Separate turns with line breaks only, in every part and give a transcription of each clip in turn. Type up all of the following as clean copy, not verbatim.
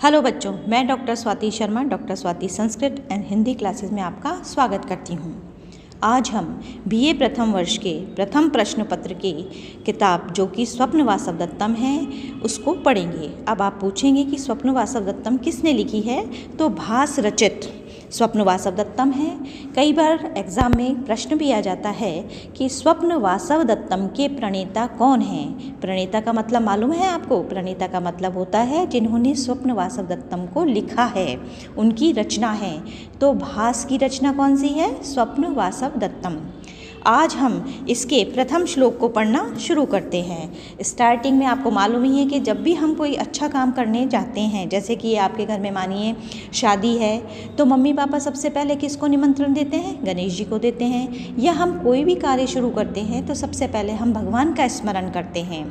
Hello बच्चों, मैं doctor Swati Sharma doctor Swati Sanskrit and Hindi classes में आपका स्वागत करती हूँ। आज हम बीए प्रथम वर्ष के प्रथम प्रश्न पत्र की किताब जो कि स्वप्न वासव दत्तम है उसको पढ़ेंगे। अब आप पूछेंगे कि स्वप्न वासव दत्तम किसने लिखी है, तो भास रचित स्वप्न वासव दत्तम है। कई बार एग्ज़ाम में प्रश्न भी आ जाता है कि स्वप्न वासव दत्तम के प्रणेता कौन हैं। प्रणेता का मतलब मालूम है आपको? प्रणेता का मतलब होता है जिन्होंने स्वप्न वासव दत्तम को लिखा है, उनकी रचना है। तो भास की रचना कौन सी है? स्वप्न वासव दत्तम। आज हम इसके प्रथम श्लोक को पढ़ना शुरू करते हैं। स्टार्टिंग में आपको मालूम ही है कि जब भी हम कोई अच्छा काम करने जाते हैं, जैसे कि आपके घर में मानिए शादी है, तो मम्मी पापा सबसे पहले किसको निमंत्रण देते हैं? गणेश जी को देते हैं। या हम कोई भी कार्य शुरू करते हैं तो सबसे पहले हम भगवान का स्मरण करते हैं।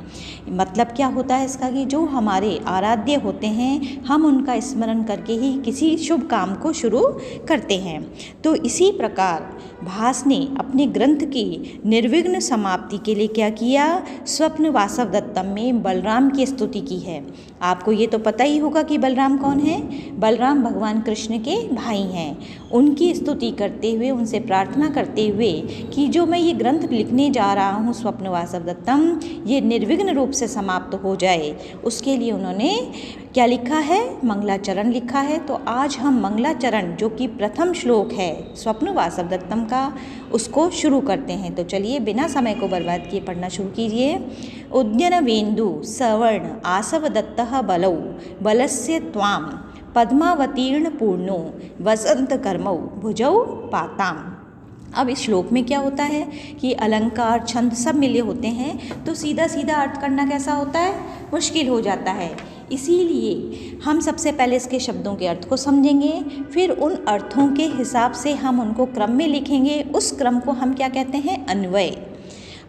मतलब क्या होता है इसका कि जो हमारे आराध्य होते हैं हम उनका स्मरण करके ही किसी शुभ काम को शुरू करते हैं। तो इसी प्रकार भास ने अपने ग्रंथ की निर्विघ्न समाप्ति के लिए क्या किया? स्वप्न वासव दत्तम में बलराम की स्तुति की है। आपको ये तो पता ही होगा कि बलराम कौन है। बलराम भगवान कृष्ण के भाई हैं। उनकी स्तुति करते हुए, उनसे प्रार्थना करते हुए कि जो मैं ये ग्रंथ लिखने जा रहा हूँ स्वप्न वासव दत्तम, ये निर्विघ्न रूप से समाप्त हो जाए, उसके लिए उन्होंने क्या लिखा है? मंगलाचरण लिखा है। तो आज हम मंगलाचरण जो कि प्रथम श्लोक है स्वप्न वासव दत्तम का, उसको शुरू करते हैं। तो चलिए बिना समय को बर्बाद किए पढ़ना शुरू कीजिए। उद्यन वेन्दु सवर्ण आसव दत्तः बलौ बलस्य त्वां पद्मावतीर्ण पूर्णो वसंत कर्मौ भुजौ पाताम। अब इस श्लोक में क्या होता है कि अलंकार छंद सब मिले होते हैं, तो सीधा सीधा अर्थ करना कैसा होता है? मुश्किल हो जाता है। इसीलिए हम सबसे पहले इसके शब्दों के अर्थ को समझेंगे, फिर उन अर्थों के हिसाब से हम उनको क्रम में लिखेंगे। उस क्रम को हम क्या कहते हैं? अन्वय।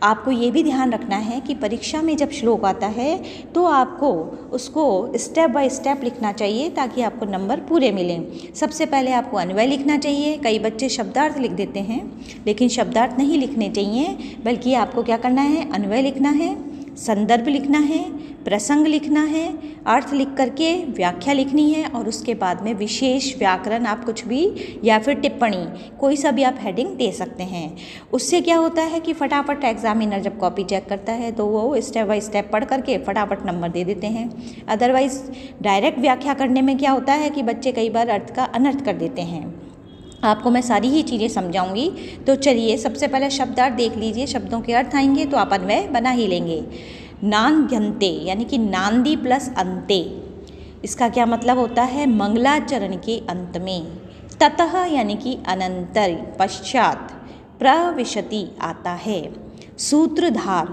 आपको ये भी ध्यान रखना है कि परीक्षा में जब श्लोक आता है तो आपको उसको स्टेप बाय स्टेप लिखना चाहिए ताकि आपको नंबर पूरे मिलें। सबसे पहले आपको अन्वय लिखना चाहिए। कई बच्चे शब्दार्थ लिख देते हैं, लेकिन शब्दार्थ नहीं लिखने चाहिए, बल्कि आपको क्या करना है? अन्वय लिखना है, संदर्भ लिखना है, प्रसंग लिखना है, अर्थ लिख करके व्याख्या लिखनी है, और उसके बाद में विशेष व्याकरण आप कुछ भी या फिर टिप्पणी कोई सा भी आप हेडिंग दे सकते हैं। उससे क्या होता है कि फटाफट एग्जामिनर जब कॉपी चेक करता है तो वो स्टेप बाय स्टेप पढ़ करके फटाफट नंबर दे देते हैं। अदरवाइज़ डायरेक्ट व्याख्या करने में क्या होता है कि बच्चे कई बार अर्थ का अनर्थ कर देते हैं। आपको मैं सारी ही चीज़ें समझाऊंगी। तो चलिए सबसे पहले शब्दार्थ देख लीजिए। शब्दों के अर्थ आएंगे तो आप अन्वय बना ही लेंगे। नांद्यन्ते यानी कि नांदी प्लस अंते, इसका क्या मतलब होता है? मंगलाचरण के अंत में। ततः यानी कि अनंतर, पश्चात। प्रविशति आता है। सूत्रधार,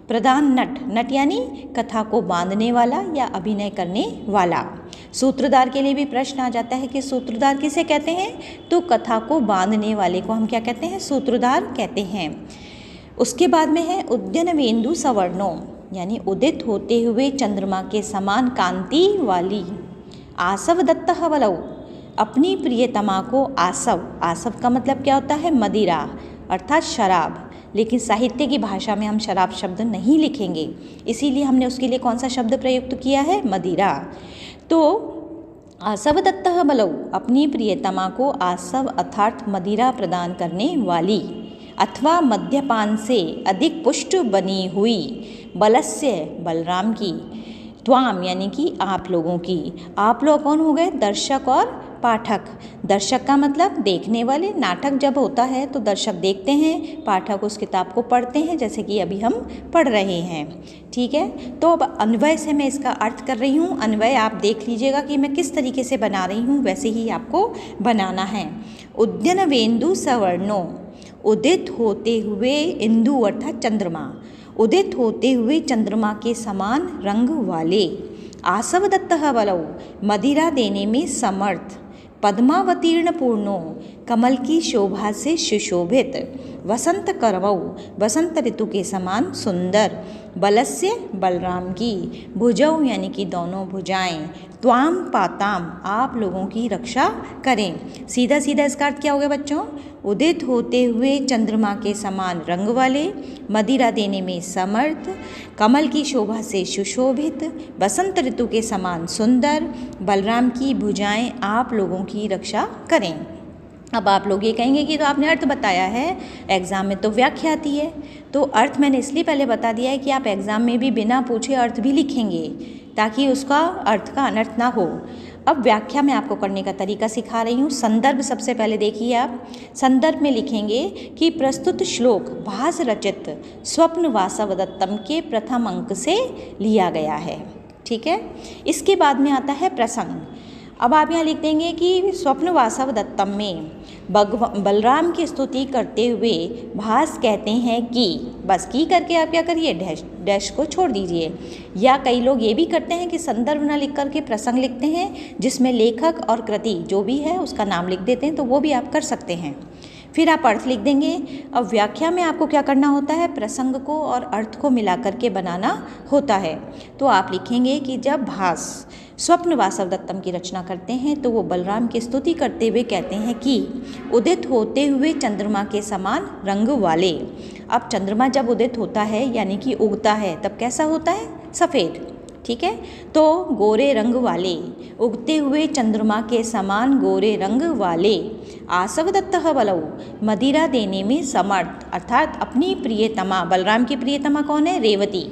प्रधान नट, नट यानी कथा को बांधने वाला या अभिनय करने वाला। सूत्रधार के लिए भी प्रश्न आ जाता है कि सूत्रधार किसे कहते हैं? तो कथा को बांधने वाले को हम क्या कहते हैं? सूत्रधार कहते हैं। उसके बाद में है उद्यन वेन्दु सवर्णो यानी उदित होते हुए चंद्रमा के समान कांति वाली। आसव दत्तः बलौ, अपनी प्रियतमा को आसव, आसव का मतलब क्या होता है? मदिरा अर्थात शराब, लेकिन साहित्य की भाषा में हम शराब शब्द नहीं लिखेंगे, इसीलिए हमने उसके लिए कौन सा शब्द प्रयुक्त किया है? मदिरा। तो आसव दत्तः बलौ, अपनी प्रियतमा को आसव अर्थात मदिरा प्रदान करने वाली, अथवा मद्यपान से अधिक पुष्ट बनी हुई, बलस्य बलराम की, त्वाम यानी कि आप लोगों की। आप लोग कौन हो गए? दर्शक और पाठक। दर्शक का मतलब देखने वाले। नाटक जब होता है तो दर्शक देखते हैं, पाठक उस किताब को पढ़ते हैं, जैसे कि अभी हम पढ़ रहे हैं। ठीक है, तो अब अन्वय से मैं इसका अर्थ कर रही हूँ। अन्वय आप देख लीजिएगा कि मैं किस तरीके से बना रही हूँ, वैसे ही आपको बनाना है। उद्यन वेन्दु सवर्णो, उदित होते हुए, इंदु अर्थात चंद्रमा, उदित होते हुए चंद्रमा के समान रंग वाले। आसव दत्तः बलौ, मदिरा देने में समर्थ। पद्मावतीर्ण पूर्णो, कमल की शोभा से सुशोभित। वसंत कर्मौ, वसंत ऋतु के समान सुंदर। बलस्य बलराम की, भुजौ यानी कि दोनों भुजाएं, त्वाम पाताम आप लोगों की रक्षा करें। सीधा सीधा इसका अर्थ क्या हो गया बच्चों? उदित होते हुए चंद्रमा के समान रंग वाले, मदिरा देने में समर्थ, कमल की शोभा से सुशोभित, बसंत ऋतु के समान सुंदर, बलराम की भुजाएं आप लोगों की रक्षा करें। अब आप लोग ये कहेंगे कि तो आपने अर्थ बताया है, एग्ज़ाम में तो व्याख्या आती है। तो अर्थ मैंने इसलिए पहले बता दिया है कि आप एग्ज़ाम में भी बिना पूछे अर्थ भी लिखेंगे ताकि उसका अर्थ का अनर्थ ना हो। अब व्याख्या में आपको करने का तरीका सिखा रही हूँ। संदर्भ सबसे पहले देखिए आप। संदर्भ में लिखेंगे कि प्रस्तुत श्लोक भास रचित स्वप्न वासवदत्तम के प्रथम अंक से लिया गया है। ठीक है, इसके बाद में आता है प्रसंग। अब आप यहाँ लिख देंगे कि स्वप्न वासवदत्तम में बलराम की स्तुति करते हुए भास कहते हैं कि, बस की करके आप क्या करिए, डैश डैश को छोड़ दीजिए। या कई लोग ये भी करते हैं कि संदर्भ ना लिख करके प्रसंग लिखते हैं जिसमें लेखक और कृति जो भी है उसका नाम लिख देते हैं, तो वो भी आप कर सकते हैं। फिर आप अर्थ लिख देंगे। अब व्याख्या में आपको क्या करना होता है, प्रसंग को और अर्थ को मिला करके बनाना होता है। तो आप लिखेंगे कि जब भास स्वप्न वासवदत्तम की रचना करते हैं तो वो बलराम की स्तुति करते हुए कहते हैं कि उदित होते हुए चंद्रमा के समान रंग वाले। अब चंद्रमा जब उदित होता है यानी कि उगता है तब कैसा होता है, सफ़ेद। ठीक है, तो गोरे रंग वाले, उगते हुए चंद्रमा के समान गोरे रंग वाले, आसवदत्तः बलौ मदिरा देने में समर्थ, अर्थात अपनी प्रियतमा, बलराम की प्रियतमा कौन है, रेवती,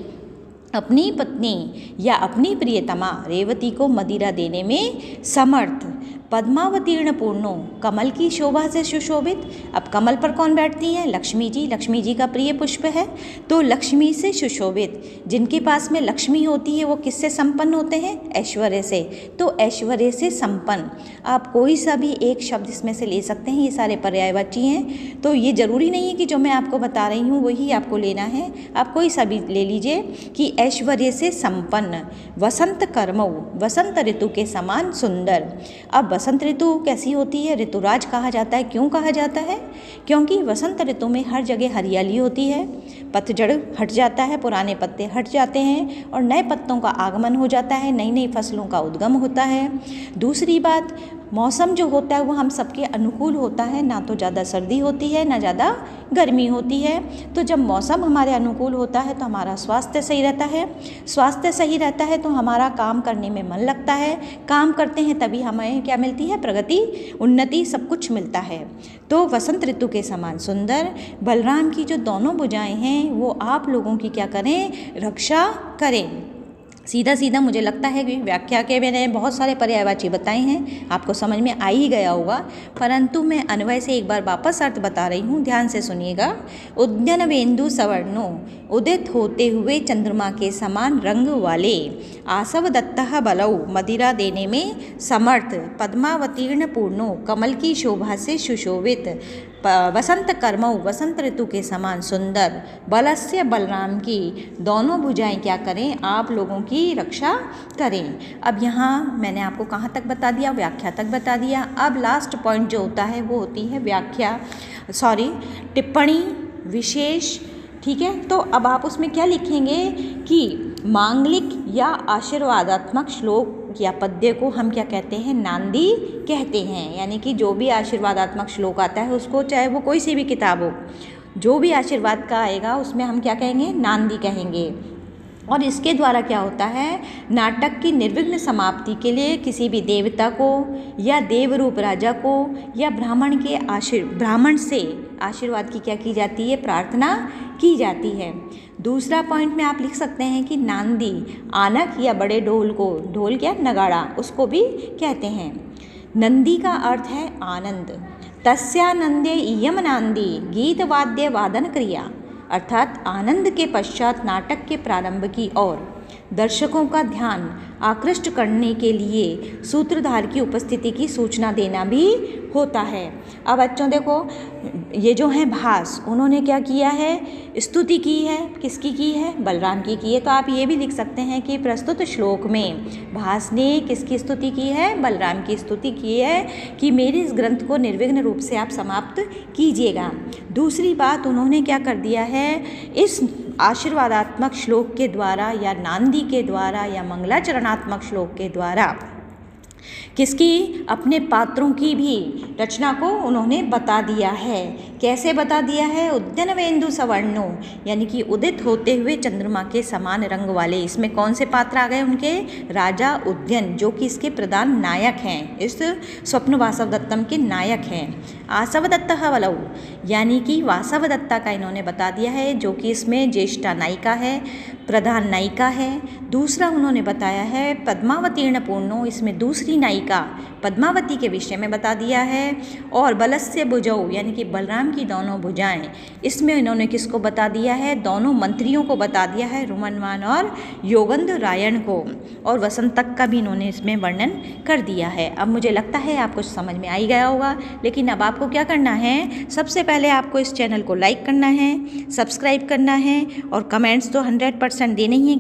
अपनी पत्नी या अपनी प्रियतमा रेवती को मदिरा देने में समर्थ, पद्मावतीर्ण पूर्णो कमल की शोभा से सुशोभित। अब कमल पर कौन बैठती हैं, लक्ष्मी जी, लक्ष्मी जी का प्रिय पुष्प है, तो लक्ष्मी से सुशोभित। जिनके पास में लक्ष्मी होती है वो किससे संपन्न होते हैं, ऐश्वर्य से, तो ऐश्वर्य से संपन्न। आप कोई सा भी एक शब्द इसमें से ले सकते हैं, ये सारे पर्यायवाची हैं, तो ये जरूरी नहीं है कि जो मैं आपको बता रही हूँ वही आपको लेना है, आप कोई सा भी ले लीजिए कि ऐश्वर्य से संपन्न, वसंत कर्मौ वसंत ऋतु के समान सुंदर। अब वसंत ऋतु कैसी होती है, ऋतुराज कहा जाता है। क्यों कहा जाता है, क्योंकि वसंत ऋतु में हर जगह हरियाली होती है, पतझड़ हट जाता है, पुराने पत्ते हट जाते हैं और नए पत्तों का आगमन हो जाता है, नई नई फसलों का उद्गम होता है। दूसरी बात, मौसम जो होता है वो हम सबके अनुकूल होता है, ना तो ज़्यादा सर्दी होती है ना ज़्यादा गर्मी होती है। तो जब मौसम हमारे अनुकूल होता है तो हमारा स्वास्थ्य सही रहता है, स्वास्थ्य सही रहता है तो हमारा काम करने में मन लगता है, काम करते हैं तभी हमें क्या मिलती है, प्रगति, उन्नति, सब कुछ मिलता है। तो वसंत ऋतु के समान सुंदर, बलराम की जो दोनों भुजाएं हैं वो आप लोगों की क्या करें, रक्षा करें। सीधा सीधा मुझे लगता है कि व्याख्या के मैंने बहुत सारे पर्यायवाची बताए हैं, आपको समझ में आ ही गया होगा, परंतु मैं अन्वय से एक बार वापस अर्थ बता रही हूँ, ध्यान से सुनिएगा। उद्यन वेंदु सवर्णो उदित होते हुए चंद्रमा के समान रंग वाले, आसवदत्तः बलौ मदिरा देने में समर्थ, पद्मावतीर्ण पूर्णो कमल की शोभा से सुशोभित, वसंत कर्मौ वसंत ऋतु के समान सुंदर, बलस्य बलराम की दोनों भुजाएं क्या करें, आप लोगों की रक्षा करें। अब यहाँ मैंने आपको कहाँ तक बता दिया, व्याख्या तक बता दिया। अब लास्ट पॉइंट जो होता है वो होती है व्याख्या, टिप्पणी विशेष। ठीक है, तो अब आप उसमें क्या लिखेंगे कि मांगलिक या आशीर्वादात्मक श्लोक या पद्य को हम क्या कहते हैं, नांदी कहते हैं। यानी कि जो भी आशीर्वादात्मक श्लोक आता है उसको, चाहे वो कोई सी भी किताब हो, जो भी आशीर्वाद का आएगा उसमें हम क्या कहेंगे, नांदी कहेंगे। और इसके द्वारा क्या होता है, नाटक की निर्विघ्न समाप्ति के लिए किसी भी देवता को या देवरूप राजा को या ब्राह्मण से आशीर्वाद की क्या की जाती है, प्रार्थना की जाती है। दूसरा पॉइंट में आप लिख सकते हैं कि नांदी, आनक या बड़े ढोल को, ढोल क्या, नगाड़ा, उसको भी कहते हैं। नंदी का अर्थ है आनंद, तस्यानंदे इयम नांदी गीत वाद्य वादन क्रिया, अर्थात आनंद के पश्चात नाटक के प्रारंभ की ओर दर्शकों का ध्यान आकृष्ट करने के लिए सूत्रधार की उपस्थिति की सूचना देना भी होता है। अब बच्चों देखो, ये जो हैं भास, उन्होंने क्या किया है, स्तुति की है, किसकी की है, बलराम की है। तो आप ये भी लिख सकते हैं कि प्रस्तुत श्लोक में भास ने किसकी स्तुति की है, बलराम की स्तुति की है कि मेरे इस ग्रंथ को निर्विघ्न रूप से आप समाप्त कीजिएगा। दूसरी बात, उन्होंने क्या कर दिया है, इस आशीर्वादात्मक श्लोक के द्वारा या नांदी के द्वारा या मंगलाचरणात्मक श्लोक के द्वारा किसकी, अपने पात्रों की भी रचना को उन्होंने बता दिया है। कैसे बता दिया है? उद्यनवेन्दु सवर्णो, यानी कि उदित होते हुए चंद्रमा के समान रंग वाले। इसमें कौन से पात्र आ गए उनके? राजा उद्यन, जो कि इसके प्रधान नायक हैं, इस स्वप्न वासवदत्तम के नायक हैं। आसवदत्तः वलौ, यानी कि वासवदत्ता का इन्होंने बता दिया है, जो कि इसमें ज्येष्ठा नायिका है, प्रधान नायिका है। दूसरा उन्होंने बताया है पद्मावतीर्ण पूर्णो, इसमें दूसरी नायिका पद्मावती के विषय में बता दिया है। और बलस्य भुजौ, यानी कि बलराम की दोनों भुजाएं, इसमें इन्होंने किसको बता दिया है? दोनों मंत्रियों को बता दिया है, रुमनवान और योगंध रायण को। और वसंतक का भी इन्होंने इसमें वर्णन कर दिया है। अब मुझे लगता है आपको समझ में आ ही गया होगा, लेकिन अब आपको क्या करना है? सबसे पहले आपको इस चैनल को लाइक करना है, सब्सक्राइब करना है और कमेंट्स तो 100% देने ही हैं।